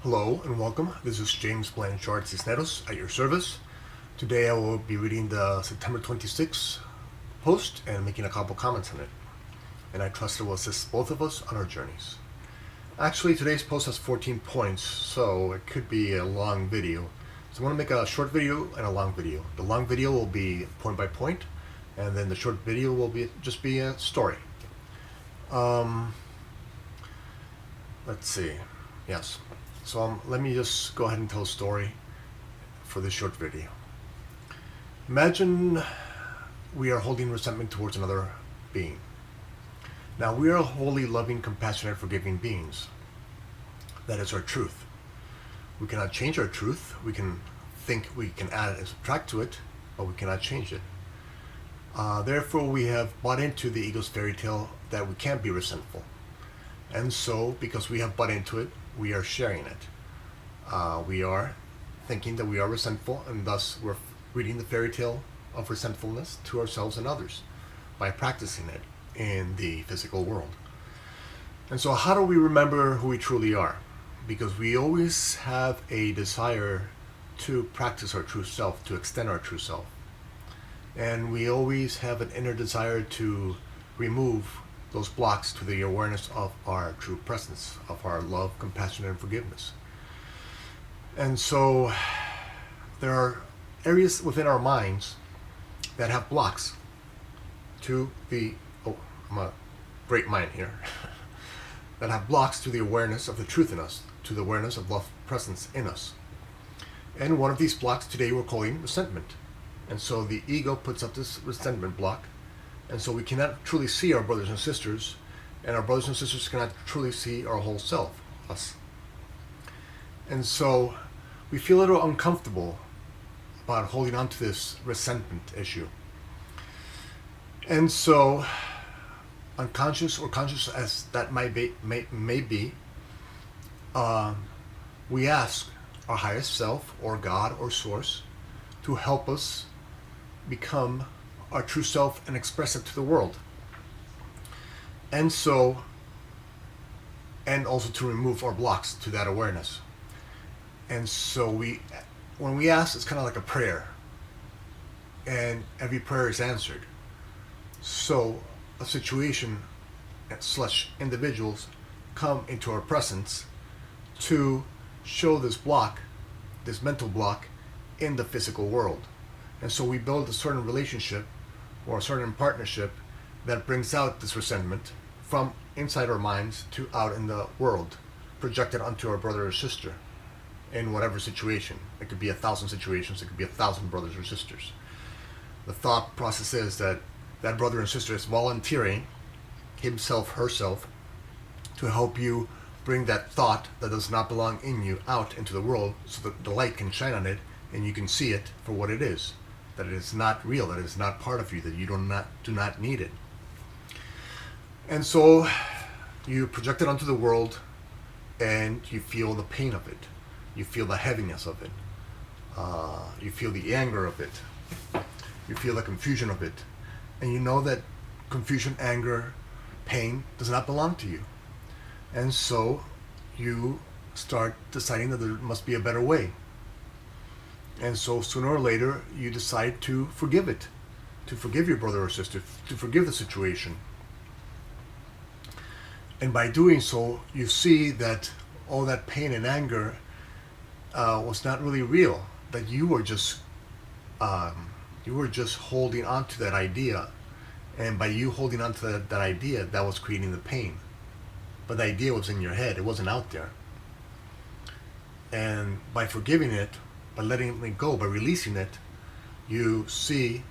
Hello and welcome. This is James Blanchard Cisneros at your service. Today I will be reading the September 26th post and making a couple comments on it. And I trust it will assist both of us on our journeys. Actually, today's post has 14 points, so it could be a long video. So I want to make a short video and a long video. The long video will be point by point, and then the short video will just be a story. Let's see. Yes. So let me just go ahead and tell a story for this short video. Imagine we are holding resentment towards another being. Now, we are wholly loving, compassionate, forgiving beings. That is our truth. We cannot change our truth. We can think we can add and subtract to it, but we cannot change it. Therefore, we have bought into the ego's fairy tale that we can't be resentful. And so, because we have bought into it, we are sharing it. We are thinking that we are resentful, and thus we're reading the fairy tale of resentfulness to ourselves and others by practicing it in the physical world. And so how do we remember who we truly are? Because we always have a desire to practice our true self, to extend our true self. And we always have an inner desire to remove those blocks to the awareness of our true presence, of our love, compassion, and forgiveness. And so there are areas within our minds that have blocks to the, I'm a great mind here, that have blocks to the awareness of the truth in us, to the awareness of love presence in us. And one of these blocks today we're calling resentment. And so the ego puts up this resentment block. And so we cannot truly see our brothers and sisters, and our brothers and sisters cannot truly see our whole self, us. And so we feel a little uncomfortable about holding on to this resentment issue. And so, unconscious or conscious as that may be, we ask our highest self, or God, or Source, to help us become our true self and express it to the world. And so, and also to remove our blocks to that awareness. And so when we ask, it's kind of like a prayer. And every prayer is answered. So a situation / individuals come into our presence to show this block, this mental block, in the physical world. And so we build a certain relationship or a certain partnership that brings out this resentment from inside our minds to out in the world, projected onto our brother or sister in whatever situation. It could be 1,000 situations, it could be 1,000 brothers or sisters. The thought process is that that brother and sister is volunteering himself, herself, to help you bring that thought that does not belong in you out into the world so that the light can shine on it and you can see it for what it is. That it is not real, that it is not part of you, that you do not need it. And so you project it onto the world and you feel the pain of it. You feel the heaviness of it. You feel the anger of it. You feel the confusion of it. And you know that confusion, anger, pain does not belong to you. And so you start deciding that there must be a better way. And so sooner or later, you decide to forgive it, to forgive your brother or sister, to forgive the situation. And by doing so, you see that all that pain and anger was not really real, that you were just holding on to that idea. And by you holding on to that idea, that was creating the pain. But the idea was in your head, it wasn't out there. And by forgiving it, by letting it go, by releasing it, you see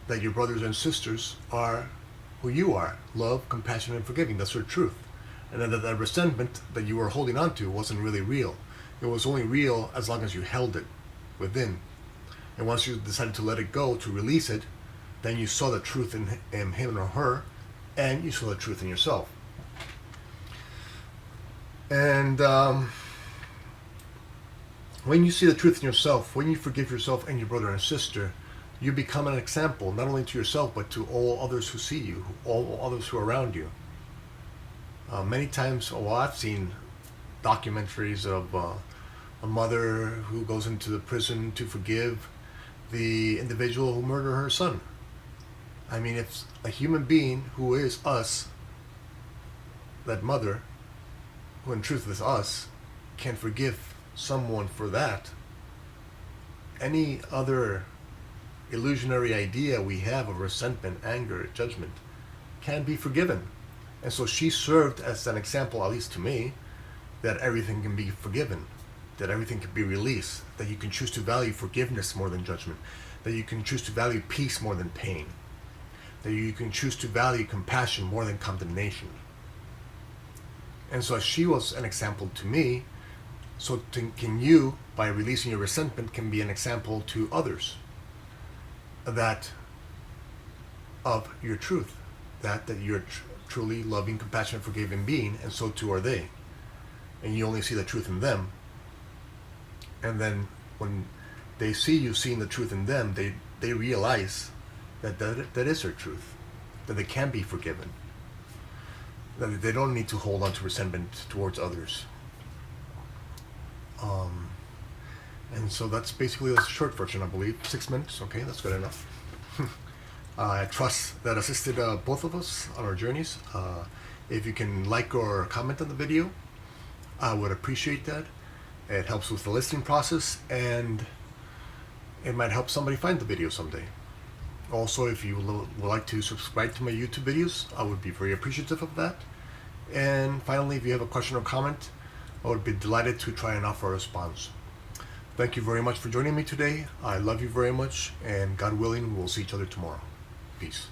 that your brothers and sisters are who you are. Love, compassion, and forgiving. That's your truth. And then that resentment that you were holding on to wasn't really real. It was only real as long as you held it within. And once you decided to let it go, to release it, then you saw the truth in him or her, and you saw the truth in yourself. And when you see the truth in yourself, when you forgive yourself and your brother and sister, you become an example, not only to yourself, but to all others who see you, all others who are around you. Many times, I've seen documentaries of a mother who goes into the prison to forgive the individual who murdered her son. I mean, if a human being who is us, that mother, who in truth is us, can forgive someone for that, any other illusionary idea we have of resentment, anger, judgment can be forgiven. And so she served as an example, at least to me, that everything can be forgiven, that everything can be released, that you can choose to value forgiveness more than judgment, that you can choose to value peace more than pain, that you can choose to value compassion more than condemnation. And so she was an example to me. So can you, by releasing your resentment, can be an example to others that of your truth, that you're truly loving, compassionate, forgiving being, and so too are they. And you only see the truth in them. And then when they see you seeing the truth in them, they realize that is their truth, that they can be forgiven, that they don't need to hold on to resentment towards others. And so that's basically the short version, I believe. 6 minutes, okay, that's good enough. I trust that assisted both of us on our journeys. If you can like or comment on the video, I would appreciate that. It helps with the listening process, and it might help somebody find the video someday. Also, if you would like to subscribe to my YouTube videos, I would be very appreciative of that. And finally, if you have a question or comment, I would be delighted to try and offer a response. Thank you very much for joining me today. I love you very much, and God willing, we'll see each other tomorrow. Peace.